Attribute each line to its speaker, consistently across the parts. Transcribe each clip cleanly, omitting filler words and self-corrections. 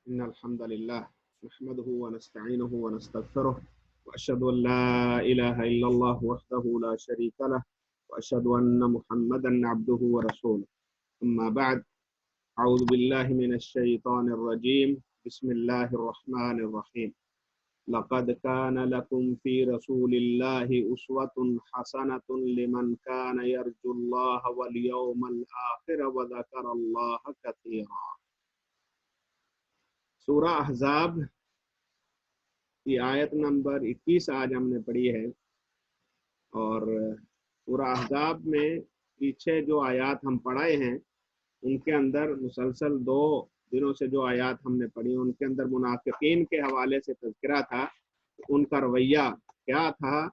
Speaker 1: إن الحمد لله نحمده ونستعينه ونستغفره وأشهد أن لا إله إلا الله وحده لا شريك له وأشهد أن محمدا عبده ورسوله أما بعد أعوذ بالله من الشيطان الرجيم بسم الله الرحمن الرحيم لقد كان لكم في رسول الله أسوة حسنة لمن كان يرجو الله واليوم الآخر وذكر الله كثيرا۔ سورہ احزاب کی آیت نمبر 21 آج ہم نے پڑھی ہے، اور سورہ احزاب میں پیچھے جو آیات ہم پڑھائے ہیں ان کے اندر مسلسل 2 دنوں سے جو آیات ہم نے پڑھی ان کے اندر منافقین کے حوالے سے تذکرہ تھا، ان کا رویہ کیا تھا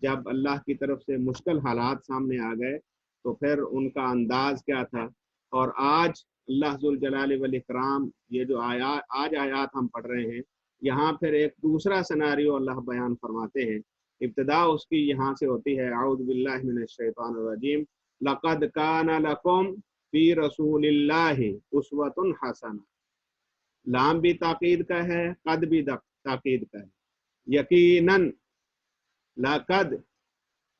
Speaker 1: جب اللہ کی طرف سے مشکل حالات سامنے آ گئے تو پھر ان کا انداز کیا تھا۔ اور آج اللہ ذوالجلال والاکرام یہ جو آج آیات ہم پڑھ رہے ہیں یہاں پھر ایک دوسرا سیناریو اللہ بیان فرماتے ہیں۔ ابتدا اس کی یہاں سے ہوتی ہے اعوذ باللہ من الشیطان الرجیم لقد کان لکم فی رسول اللہ اسوۃ حسنہ۔ لام بھی تاکید کا ہے، قد بھی تاکید کا ہے۔ یقیناً، لقد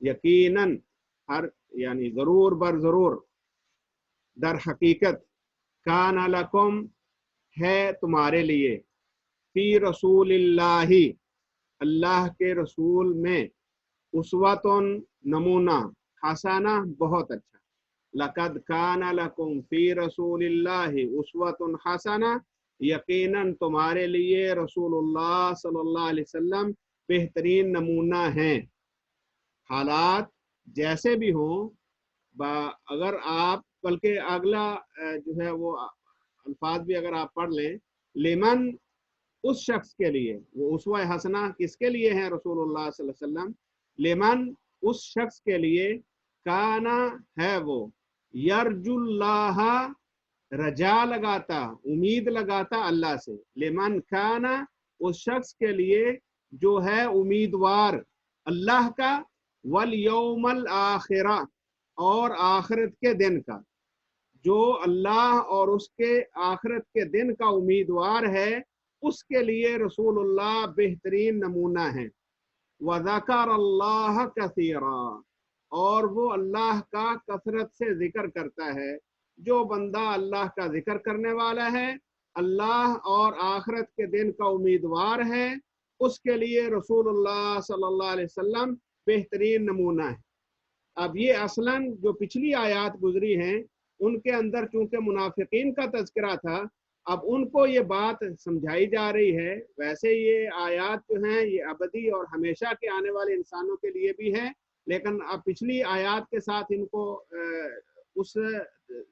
Speaker 1: یقیناً، ہر یعنی ضرور بر ضرور، در حقیقت، کان لکم ہے تمہارے لیے، فی رسول اللہ اللہ کے رسول میں، اسوۃ نمونہ، حسنہ بہت اچھا۔ لقد کان لکم فی رسول اللہ اسوۃ حسنہ، یقیناً تمہارے لیے رسول اللہ صلی اللہ علیہ وسلم بہترین نمونہ ہیں۔ حالات جیسے بھی ہوں، اگر آپ بلکہ اگلا جو ہے وہ الفاظ بھی اگر آپ پڑھ لیں، لمن اس شخص کے لیے، وہ اسوہ حسنہ کس کے لیے ہیں رسول اللہ صلی اللہ علیہ وسلم، لمن اس شخص کے لیے، کانا ہے وہ، یرجو اللہ رجا لگاتا، امید لگاتا اللہ سے، لمن کانا اس شخص کے لیے جو ہے امیدوار اللہ کا، والیوم الآخرہ اور آخرت کے دن کا، جو اللہ اور اس کے آخرت کے دن کا امیدوار ہے اس کے لیے رسول اللہ بہترین نمونہ ہیں۔ وَذَكَرَ اللَّهَ كَثِيرًا، اور وہ اللہ کا کثرت سے ذکر کرتا ہے۔ جو بندہ اللہ کا ذکر کرنے والا ہے، اللہ اور آخرت کے دن کا امیدوار ہے، اس کے لیے رسول اللہ صلی اللہ علیہ وسلم بہترین نمونہ ہے۔ اب یہ اصلاً جو پچھلی آیات گزری ہیں ان کے اندر چونکہ منافقین کا تذکرہ تھا، اب ان کو یہ بات سمجھائی جا رہی ہے۔ ویسے یہ آیات جو ہیں یہ ابدی اور ہمیشہ کے آنے والے انسانوں کے لیے بھی ہے، لیکن اب پچھلی آیات کے ساتھ ان کو اس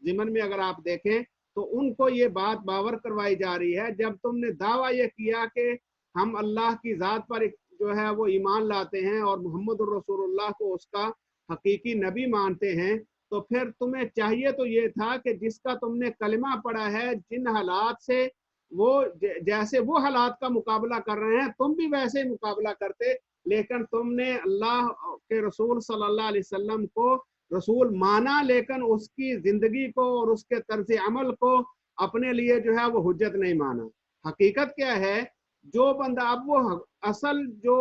Speaker 1: ضمن میں اگر آپ دیکھیں تو ان کو یہ بات باور کروائی جا رہی ہے، جب تم نے دعویٰ یہ کیا کہ ہم اللہ کی ذات پر جو ہے وہ ایمان لاتے ہیں اور محمد الرسول اللہ کو اس کا حقیقی نبی مانتے ہیں، تو پھر تمہیں چاہیے تو یہ تھا کہ جس کا تم نے کلمہ پڑھا ہے، جن حالات سے وہ جیسے وہ حالات کا مقابلہ کر رہے ہیں تم بھی ویسے ہی مقابلہ کرتے، لیکن تم نے اللہ کے رسول صلی اللہ علیہ وسلم کو رسول مانا، لیکن اس کی زندگی کو اور اس کے طرز عمل کو اپنے لیے جو ہے وہ حجت نہیں مانا۔ حقیقت کیا ہے، جو بندہ اب وہ اصل جو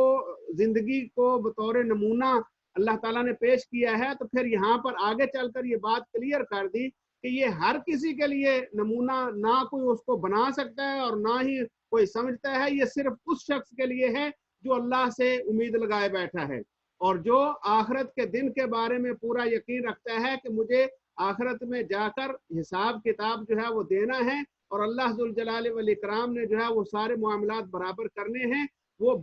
Speaker 1: زندگی کو بطور نمونہ اللہ تعالیٰ نے پیش کیا ہے، تو پھر یہاں پر آگے چل کر یہ بات کلیئر کر دی کہ یہ ہر کسی کے لیے نمونہ نہ کوئی اس کو بنا سکتا ہے اور نہ ہی کوئی سمجھتا ہے، یہ صرف اس شخص کے لیے ہے جو اللہ سے امید لگائے بیٹھا ہے اور جو آخرت کے دن کے بارے میں پورا یقین رکھتا ہے کہ مجھے آخرت میں جا کر حساب کتاب جو ہے وہ دینا ہے اور اللہ ذوالجلال والاکرام نے جو ہے وہ سارے معاملات برابر کرنے ہیں۔ وہ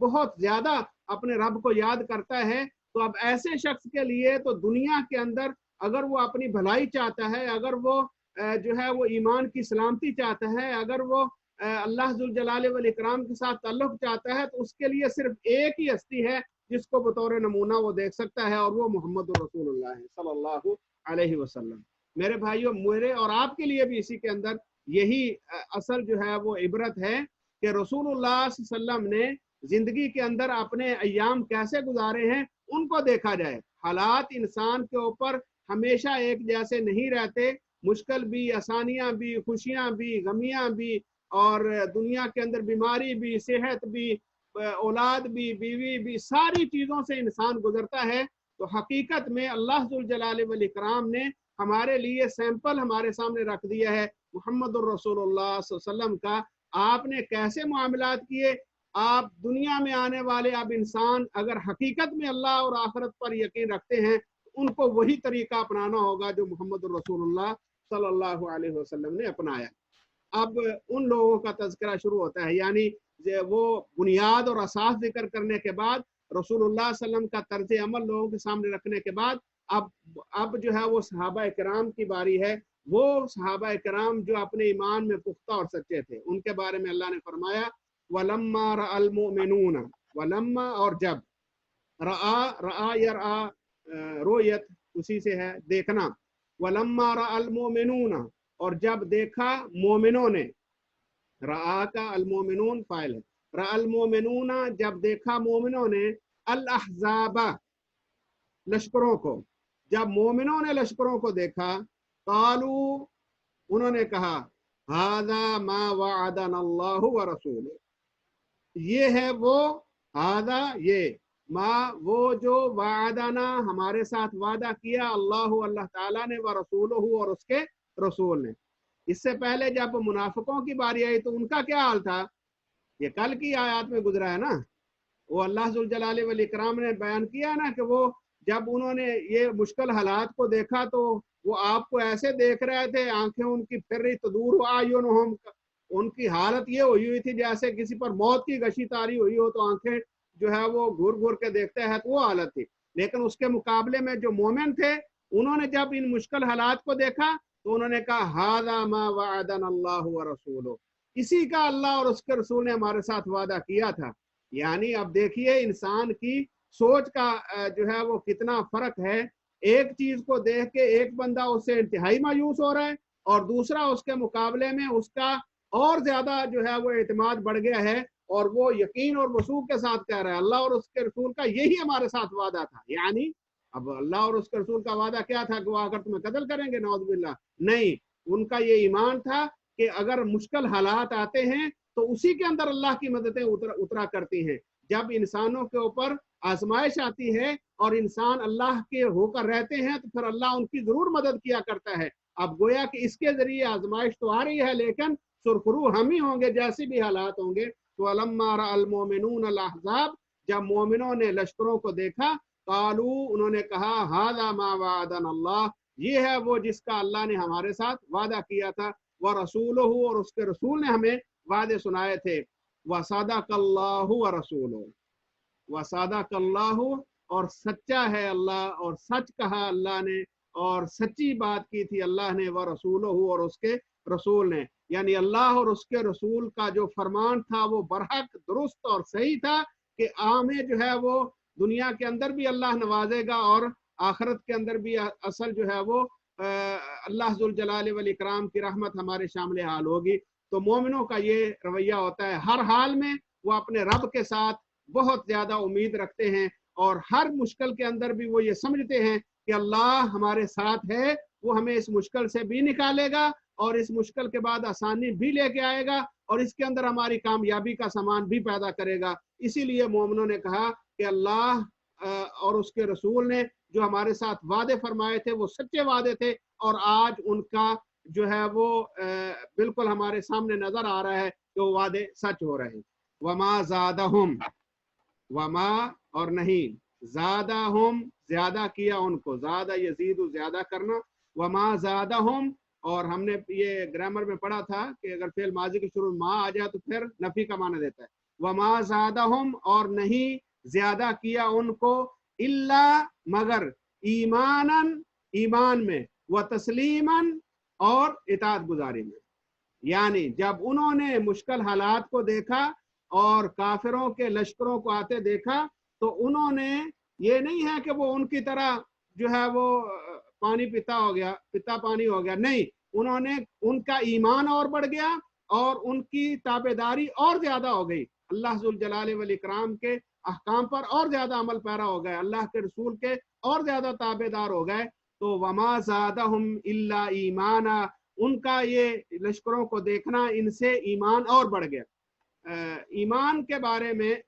Speaker 1: بہت زیادہ اپنے رب کو یاد کرتا ہے۔ تو اب ایسے شخص کے لیے تو دنیا کے اندر اگر وہ اپنی بھلائی چاہتا ہے، اگر وہ جو ہے وہ ایمان کی سلامتی چاہتا ہے، اگر وہ اللہ ذوالجلال والاکرام کے ساتھ تعلق چاہتا ہے، تو اس کے لیے صرف ایک ہی ہستی ہے جس کو بطور نمونہ وہ دیکھ سکتا ہے، اور وہ محمد رسول اللہ صلی اللہ علیہ وسلم۔ میرے بھائیوں، میرے اور آپ کے لیے بھی اسی کے اندر یہی اصل جو ہے وہ عبرت ہے کہ رسول اللہ صلی اللہ علیہ وسلم نے زندگی کے اندر اپنے ایام کیسے گزارے ہیں ان کو دیکھا جائے۔ حالات انسان کے اوپر ہمیشہ ایک جیسے نہیں رہتے، मुश्किल भी, आसानियां भी, खुशियां भी, गमियां भी, और दुनिया के अंदर बीमारी भी, सेहत भी, औलाद भी, बीवी भी, सारी चीज़ों से इंसान गुजरता है। तो हकीकत में अल्लाह जुल जलाल वल इकराम ने हमारे लिए सैंपल हमारे सामने रख दिया है मुहम्मदुर रसूलुल्लाह सल्लल्लाहु अलैहि वसल्लम का। आपने कैसे मामलात किए, आप दुनिया में आने वाले अब इंसान अगर हकीकत में अल्लाह और आखिरत पर यकीन रखते हैं तो उनको वही तरीका अपनाना होगा जो मुहम्मदुर रसूलुल्लाह सल्लल्लाहु अलैहि वसल्लम ने अपनाया। अब उन लोगों का तज़किरा शुरू होता है, यानी वो बुनियाद और असास जिक्र करने के बाद, रसूलुल्लाह सल्लम का तर्ज अमल लोगों के सामने रखने के बाद अब जो है वो सहाबा किराम की बारी है। वो सहाबा किराम जो अपने ईमान में पुख्ता और सच्चे थे, उनके बारे में अल्लाह ने फरमाया वलम्मा रअल मुमिनून, वलम्मा और जब, रआ रआ यरआ रोयत उसी से है देखना, वलम्मा रअल मुमिनून और जब देखा मोमिनों ने, रआ का अल मोमिनून फाइल है, रअल मोमिनून जब देखा मोमिनों ने, अल अहज़ाबा लश्करों को, जब मोमिनों ने लश्करों को देखा, कालू उन्होंने कहा हादा मा वअदना अल्लाहु व रसूलुहु, ये है वो, हादा ये, माँ वो जो वादाना हमारे साथ वादा किया, अल्लाह अल्लाह ताला ने, व रसूलुहु और उसके रसूल ने। इससे पहले जब मुनाफिकों की बारी आई तो उनका क्या हाल था, ये कल की आयत में गुजरा है ना। वो अल्लाह जुल जलाल वल इकराम ने बयान किया ना कि वो जब उन्होंने ये मुश्किल हालात को देखा तो वो आपको ऐसे देख रहे थे, आंखें उनकी फिर रही तदूर आयुनहुम, उनकी हालत ये हुई थी जैसे किसी पर मौत की गशी तारी हुई हो, तो आंखें जो है वो घूर घूर के देखते हैं, तो वो हालत थी। लेकिन उसके मुकाबले में जो मोमिन थे, उन्होंने जब इन मुश्किल हालात को देखा तो उन्होंने कहा हादा मा वअदना अल्लाहु व रसूलुहु, इसी का अल्लाह और उसके रसूल ने हमारे साथ वादा किया था। यानी अब देखिए इंसान की सोच का जो है वो कितना फर्क है। एक चीज को देख के एक बंदा उससे इंतहाई मायूस हो रहा है, और दूसरा उसके मुकाबले में उसका और ज्यादा जो है वो एतमाद बढ़ गया है, और वो यकीन और वसूख के साथ कह रहा है अल्लाह और उसके रसूल का यही हमारे साथ वादा था। यानी अब अल्लाह और उसके रसूल का वादा क्या था कि वो आकर तुम्हें कत्ल करेंगे, नौज़ुबिल्लाह, नहीं, उनका ये ईमान था कि अगर मुश्किल हालात आते हैं तो उसी के अंदर अल्लाह की मददें उतरा करती हैं। जब इंसानों के ऊपर आजमाइश आती है और इंसान अल्लाह के होकर रहते हैं तो फिर अल्लाह उनकी जरूर मदद किया करता है। अब गोया कि इसके जरिए आजमाइश तो आ रही है, लेकिन सुरखरू हम ही होंगे जैसे भी हालात होंगे। तो अलम्मा रअल मोमिनून अल अहज़ाब, जब मोमिनों ने लश्करों को देखा, कालू उन्होंने कहा हादा मा वअदना अल्लाह, ये है वो जिसका अल्लाह ने हमारे साथ वादा किया था, व रसूलुहु और उसके रसूल ने हमें वादे सुनाए थे, व सदक़ल्लाहु व रसूलुहु, व सदक़ल्लाहु और सच्चा है अल्लाह, और सच कहा अल्लाह ने, और सच्ची बात की थी अल्लाह ने, व रसूलुहु और उसके रसूल ने। यानी अल्लाह और उसके रसूल का जो फरमान था वो बरहक दुरुस्त और सही था कि आमे जो है वो दुनिया के अंदर भी अल्लाह नवाजेगा और आखिरत के अंदर भी असल जो है वो अल्लाह जुल जलाल वल इकराम की रहमत हमारे शामिल हाल होगी। तो मोमिनों का ये रवैया होता है, हर हाल में वो अपने रब के साथ बहुत ज्यादा उम्मीद रखते हैं, और हर मुश्किल के अंदर भी वो ये समझते हैं कि अल्लाह हमारे साथ है, वो हमें इस मुश्किल से भी निकालेगा और इस मुश्किल के बाद आसानी भी लेके आएगा, और इसके अंदर हमारी कामयाबी का सामान भी पैदा करेगा। इसीलिए मोमिनों ने कहा कि अल्लाह और उसके रसूल ने जो हमारे साथ वादे फरमाए थे वो सच्चे वादे थे, और आज उनका जो है वो बिल्कुल हमारे सामने नजर आ रहा है कि वो वादे सच हो रहे हैं। वमा ज़ादहुम, वमा और नहीं, ज़ादहुम ज्यादा किया उनको, ज़ादा यज़ीदु ज्यादा करना, वमा ज़ादहुम, और हमने ये ग्रामर में पढ़ा था कि अगर फेल माजी के शुरू में मा आ जाए तो फिर नफी का माना देता है। वमा ज़ादहुम और नहीं ज्यादा किया उनको, इल्ला मगर, ईमानन ईमान में, व तस्लीमन और इताअत गुजारी में। यानी जब उन्होंने मुश्किल हालात को देखा और काफिरों के लश्करों को आते देखा तो उन्होंने ये नहीं है कि वो उनकी तरह जो है वो पानी पिता हो गया, पिता पानी हो गया, नहीं, उन्होंने उनका ईमान और बढ़ गया और उनकी ताबेदारी और ज्यादा हो गई, अल्लाह जुल जलाल वल इकराम के अहकाम पर और ज्यादा अमल पैरा हो गए, अल्लाह के रसूल के और ज्यादा ताबेदार हो गए। तो वमा ज़ादहुम इल्ला ईमाना, उनका ये लश्करों को देखना इनसे ईमान और बढ़ गया। ईमान के बारे में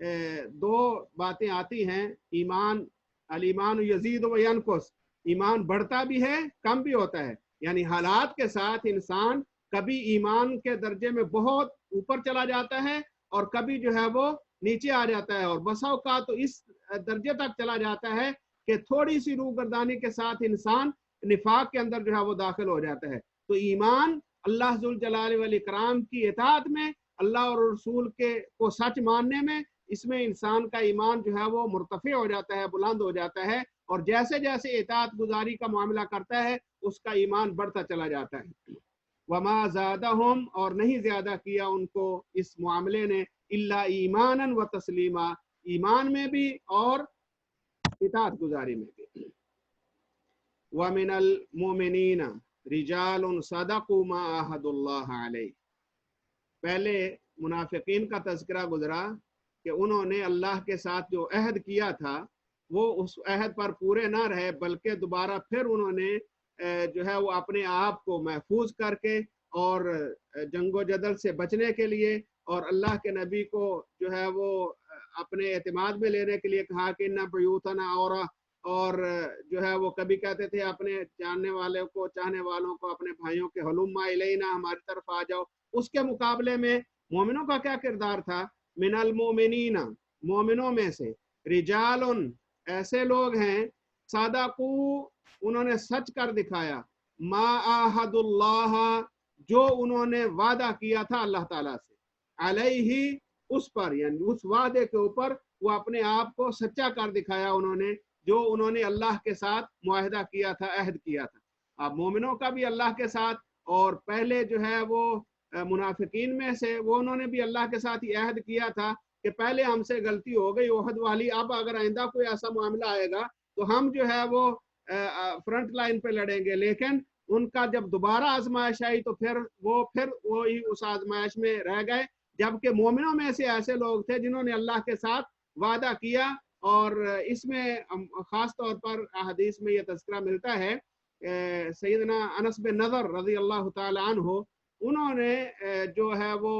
Speaker 1: दो बातें आती हैं। ईमान, अल ईमान यजीद व यनकुस, ईमान बढ़ता भी है कम भी होता है, यानी हालात के साथ इंसान कभी ईमान के दर्जे में बहुत ऊपर चला जाता है और कभी जो है वो नीचे आ जाता है, और बसाव का तो इस दर्जे तक चला जाता है कि थोड़ी सी रूगर्दानी के साथ इंसान निफाक के अंदर जो है वो दाखिल हो जाता है। तो ईमान अल्लाह जुल जलाल वल इकराम की इताअत में, अल्लाह और रसूल के को सच मानने में, इसमें इंसान का ईमान जो है वो मुर्तफी हो जाता है, बुलंद हो जाता है, और जैसे जैसे इताअत गुजारी का मामला करता है उसका ईमान बढ़ता चला जाता है। वमा ज़ादहुम, और नहीं ज्यादा किया उनको इस मामले ने, इल्ला ईमानन व तस्लीमा, ईमान में भी और इताअत गुजारी में भी। व मिनल मोमिनीना रिजालुन सदक़ू मा अहदुल्लाह अलैहि, पहले मुनाफिकीन का तज़किरा गुजरा कि उन्होंने अल्लाह के साथ जो अहद किया था वो उस अहद पर पूरे ना रहे, बल्कि दोबारा फिर उन्होंने जो है वो अपने आप को महफूज करके और जंगो जदल से बचने के लिए और अल्लाह के नबी को जो है वो अपने एतमाद में लेने के लिए कहा कि ना बयूतना और जो है वो कभी कहते थे अपने चाहने वालों को, अपने भाइयों के हलुम्मा इलैना, हमारी तरफ आ जाओ। उसके मुकाबले में मोमिनों का क्या किरदार था? मिनल मोमिनीना, मोमिनों में से, रिजालुन, ऐसे लोग हैं, सदक़ू, उन्होंने सच कर दिखाया, मा आहदुल्लाह, जो उन्होंने वादा किया था अल्लाह ताला से, अलैहि, उस पर, यानी उस वादे के ऊपर वो अपने आप को सच्चा कर दिखाया उन्होंने, जो उन्होंने अल्लाह के साथ मुआहदा किया था, अहद किया था। अब मोमिनों का भी अल्लाह के साथ, और पहले जो है वो मुनाफिकीन में से, वो उन्होंने भी अल्लाह के साथ ही अहद किया था कि पहले हमसे गलती हो गई ओहद वाली, अब अगर आइंदा कोई ऐसा मामला आएगा तो हम जो है वो फ्रंट लाइन पे लड़ेंगे। लेकिन उनका जब दोबारा आजमाइश आई तो फिर वो ही उस आजमाइश में रह गए, जबकि मोमिनों में से ऐसे लोग थे जिन्होंने अल्लाह के साथ वादा किया। और इसमें खास तौर पर हदीस में यह तज़किरा मिलता है, सैयदना अनस बिन नज़र रज़ी अल्लाह ताला अन्हु, उन्होंने जो है वो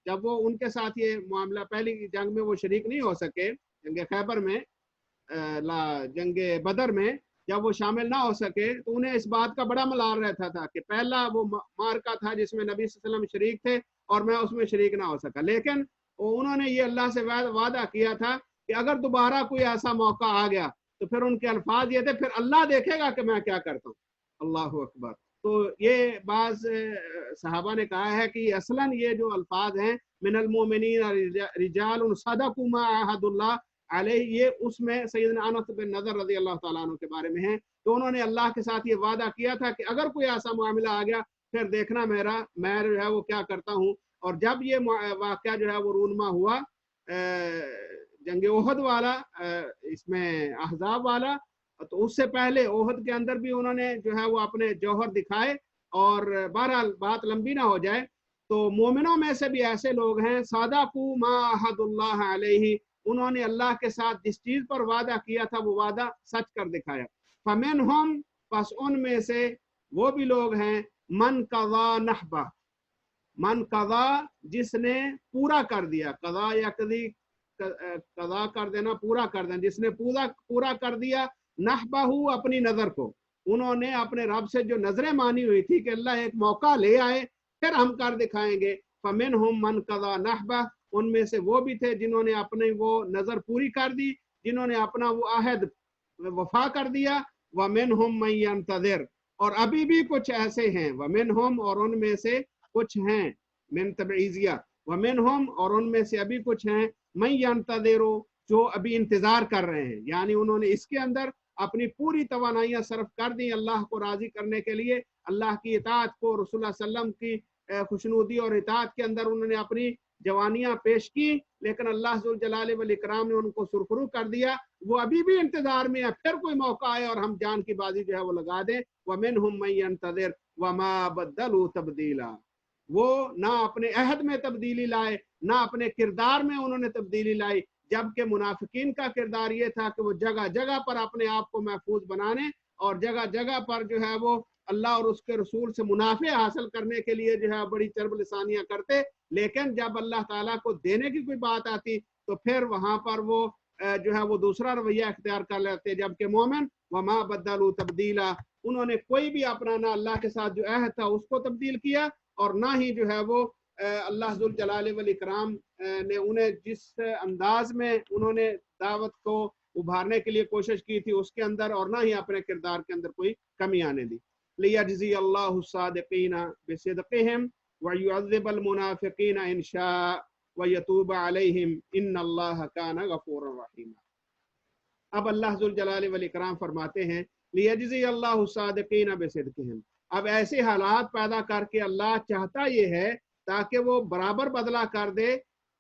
Speaker 1: जब वो उनके साथ ये मामला, पहली जंग में वो शरीक नहीं हो सके, जंग खैबर में, जंग बदर में जब वो शामिल ना हो सके, तो उन्हें इस बात का बड़ा मलाल रहता था कि पहला वो मार्का था जिसमें नबी सल्लल्लाहु अलैहि वसल्लम शरीक थे और मैं उसमें शरीक ना हो सका। लेकिन उन्होंने ये अल्लाह से वादा किया था कि अगर दोबारा कोई ऐसा मौका आ गया तो फिर उनके अल्फाज ये थे, फिर अल्लाह देखेगा कि मैं क्या करता हूँ। अल्लाहु अकबर। तो ये बाज सहाबा ने कहा है कि असलन ये जो अल्फाज हैं, मिनल मोमिनीन रिजालुन सदक़ू मा अहदुल्लाह अलैहि, ये उसमें सैयदना अनस बिन नज़र रज़ी अल्लाह ताला अन्हु के बारे में है। तो उन्होंने अल्लाह के साथ ये वादा किया था कि अगर कोई ऐसा मामला आ गया फिर देखना मैं जो है वो क्या करता हूँ। और जब ये वाक़या जो है वो रूनमा हुआ, जंग ओहद वाला, इसमें अहज़ाब वाला, तो उससे पहले ओहद के अंदर भी उन्होंने जो है वो अपने जौहर दिखाए। और बहरहाल बात लंबी ना हो जाए, तो मोमिनों में से भी ऐसे लोग हैं, सदक़ू मा अहदुल्लाह अलैहि, उन्होंने अल्लाह के साथ जिस चीज पर वादा किया था वो वादा सच कर दिखाया। फमिनहुम, बस उनमें से वो भी लोग हैं, मन कज़ा नहबा, मन कज़ा, जिसने पूरा कर दिया, कज़ा या कज़ा कर देना, पूरा कर देना, जिसने पूरा कर दिया, नहबहू, अपनी नजर को, उन्होंने अपने रब से जो नजरें मानी हुई थी कि अल्लाह एक मौका ले आए फिर हम कर दिखाएंगे, फमिनहुम मन कज़ा नहबा, उनमें से वो भी थे जिन्होंने अपनी वो नजर पूरी कर दी, जिन्होंने अपना वो अहद वफा कर दिया। वमिनहुम मन यंतज़िर, और अभी भी कुछ ऐसे हैं, वमिनहुम, और उनमें से कुछ हैं, मिन तबईजिया, वमिनहुम, और उनमें से अभी कुछ हैं, मन यंतज़िरु, जो अभी इंतजार कर रहे हैं, यानी उन्होंने इसके अंदर अपनी पूरी तवानाइयां सर्फ कर दी अल्लाह को राजी करने के लिए, अल्लाह की इताअत को, रसूलुल्लाह सल्लल्लाहु अलैहि वसल्लम की खुशनुदी और इताअत के अंदर उन्होंने अपनी जवानियां पेश की, लेकिन अल्लाह जुल जलाल वल इकराम ने उनको सुरखरू कर दिया। वो अभी भी इंतजार में है, फिर कोई मौका आए और हम जान की बाजी जो है वो लगा दें। वमिनहुम मन यंतज़िर वमा बद्दलू तब्दीला, वो ना अपने अहद में तब्दीली लाए, ना अपने किरदार में उन्होंने तब्दीली लाई, जबकि मुनाफिकीन का किरदार ये था कि वो जगह जगह पर अपने आप को महफूज बनाने और जगह जगह पर जो है वो अल्लाह और उसके रसूल से मुनाफे हासिल करने के लिए जो है बड़ी चरब लिसानियां करते, लेकिन जब अल्लाह ताला को देने की कोई बात आती तो फिर वहां पर वो जो है वो दूसरा रवैया इख्तियार कर लेते। जबकि मोमिन वमा बदलू तब्दीला, उन्होंने कोई भी अपना ना अल्लाह के साथ जो अहद था उसको तब्दील किया और ना ही जो है वो अल्लाह जुल जलाल वल इकराम ने उन्हें जिस अंदाज में उन्होंने दावत को उभारने के लिए कोशिश की थी उसके अंदर और ना ही अपने किरदार के अंदर कोई कमी आने दी। लियजज़ी अल्लाहु सादिकीना बिसिदक़िहिम व युअज़्ज़िबल मुनाफ़िकीना इन शाअ व यतूब अलैहिम इन्नल्लाह काना गफ़ूरर रहीमा। अब अल्लाह जुल जलाल वल इकराम फरमाते हैं लियजज़ी अल्लाहु सादिकीना बिसिदक़िहिम, अब ऐसे हालात पैदा करके अल्लाह चाहता ये है ताकि वो बराबर बदला कर दे,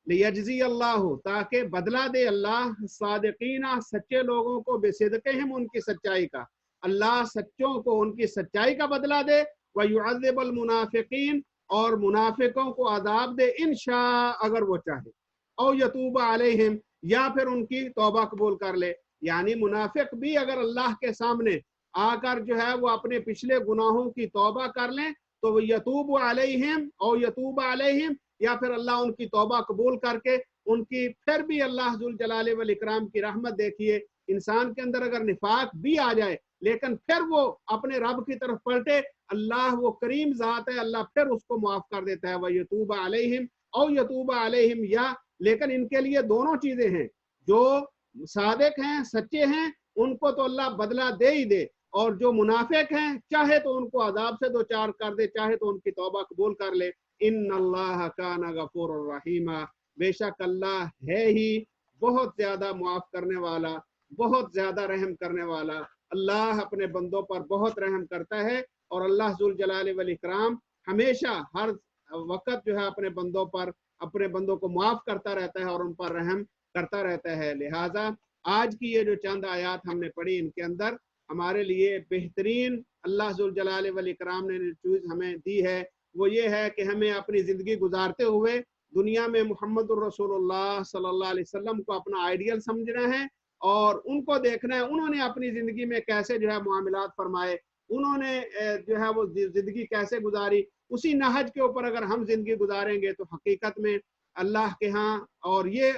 Speaker 1: लियजज़ी अल्लाह, ताकि बदला दे अल्लाह सादिकीना, सच्चे लोगों को, बिसिदक़िहिम, उनकी सच्चाई का, अल्लाह सच्चों को उनकी सच्चाई का बदला दे, व युअज़्ज़िबल मुनाफ़िकीन, और मुनाफिकों को अजाब दे इंशा, अगर वो चाहे, औ यतूब अलैहिम, या फिर उनकी तौबा कबूल कर ले। यानी मुनाफिक भी अगर अल्लाह के सामने आकर जो है वो अपने पिछले गुनाहों की तौबा कर लें तो वो यतूब अलैहिम और यतूब अलैहिम, या फिर अल्लाह उनकी तौबा कबूल करके उनकी फिर भी अल्लाह जुल जलाल वल इकराम की रहमत देखिए, इंसान के अंदर अगर निफाक भी आ जाए लेकिन फिर वो अपने रब की तरफ पलटे, अल्लाह वो करीम ज़ात है, अल्लाह फिर उसको माफ कर देता है। वह यतूब अलैहिम और यतूब अलैहिम, या लेकिन इनके लिए दोनों चीजें हैं, जो सादिक हैं, सच्चे हैं, उनको तो अल्लाह बदला दे ही दे, और जो मुनाफिक हैं चाहे तो उनको अजाब से दो चार कर दे, चाहे तो उनकी तौबा कबूल कर ले। इन्नल्लाह काना गफूरुर रहीमा, बेशक अल्लाह है ही बहुत ज्यादा माफ करने वाला, बहुत ज्यादा रहम करने वाला। अल्लाह अपने बंदों पर बहुत रहम करता है और अल्लाह जुल जलाल वल इकराम हमेशा हर वक्त जो है अपने बंदों पर, अपने बंदों को माफ करता रहता है और उन पर रहम करता रहता है। लिहाजा आज की ये जो चंद आयात हमने पढ़ी, इनके अंदर हमारे लिए बेहतरीन अल्लाह जुल जलाल वल इकराम ने चीज हमें दी है, वो ये है कि हमें अपनी ज़िंदगी गुजारते हुए दुनिया में मुहम्मदुर रसूलुल्लाह सल्लल्लाहु अलैहि वसल्लम को अपना आइडियल समझना है और उनको देखना है उन्होंने अपनी ज़िंदगी में कैसे जो है मामलात फरमाए, उन्होंने जो है वो ज़िंदगी कैसे गुजारी, उसी नहज के ऊपर अगर हम ज़िंदगी गुजारेंगे तो हकीकत में अल्लाह के यहाँ, और ये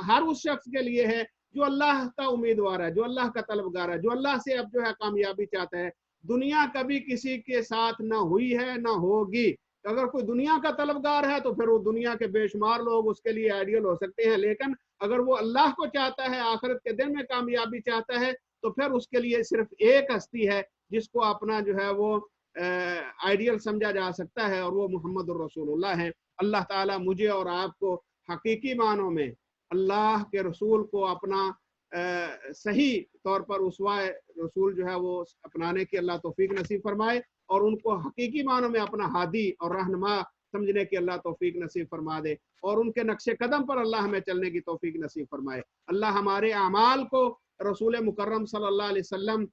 Speaker 1: हर उस शख्स के लिए है जो अल्लाह का उम्मीदवार है, जो अल्लाह का तलबगार है, जो अल्लाह से अब जो है कामयाबी चाहता है। दुनिया कभी किसी के साथ ना हुई है ना होगी। अगर कोई दुनिया का तलबगार है तो फिर वो दुनिया के बेशुमार लोग उसके लिए आइडियल हो सकते हैं, लेकिन अगर वो अल्लाह को चाहता है, आखिरत के दिन में कामयाबी चाहता है, तो फिर उसके लिए सिर्फ एक हस्ती है जिसको अपना जो है वो आइडियल समझा जा सकता है, और वो मोहम्मद रसूलुल्लाह है। अल्लाह ताला मुझे और आपको हकीकी मानों में अल्लाह के रसूल को अपना सही तौर पर उसवा रसूल जो है वो अपनाने की अल्लाह तौफीक नसीब फरमाए, और उनको हकीकी मानों में अपना हादी और रहनुमा समझने की अल्लाह तौफीक नसीब फरमा दे, और उनके नक्शे कदम पर अल्लाह हमें चलने की तौफीक नसीब फरमाए। अल्लाह हमारे अमाल को रसूल मुकर्रम सल्लल्लाहु अलैहि वसल्लम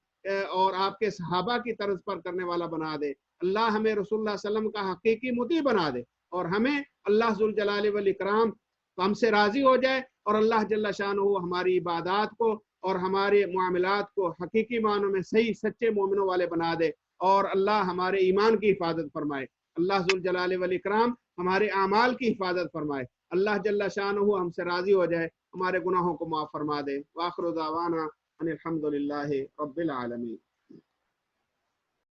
Speaker 1: और आपके सहाबा की तर्ज पर करने वाला बना दे। अल्लाह हमें रसूलुल्लाह सल्लल्लाहु अलैहि वसल्लम का हकीकी मुती बना दे, और हमें अल्लाह जुल जलाल वल इकराम हमसे राजी हो जाए, और अल्लाह जल्ला शानहू हमारी इबादत को और हमारे मामलात को हकीकी मानों में सही सच्चे मोमिनों वाले बना दे, और अल्लाह हमारे ईमान की हिफाजत फरमाए। अल्लाह जुल जलाल वल इकराम हमारे आमाल की हिफाजत फरमाए। अल्लाह जल्ला शानहू हमसे राजी हो जाए, हमारे गुनाहों को माफ़ फरमा दे। वाखिरु दावाना अनिल हम्दुलिल्लाहि रब्बिल आलमीन।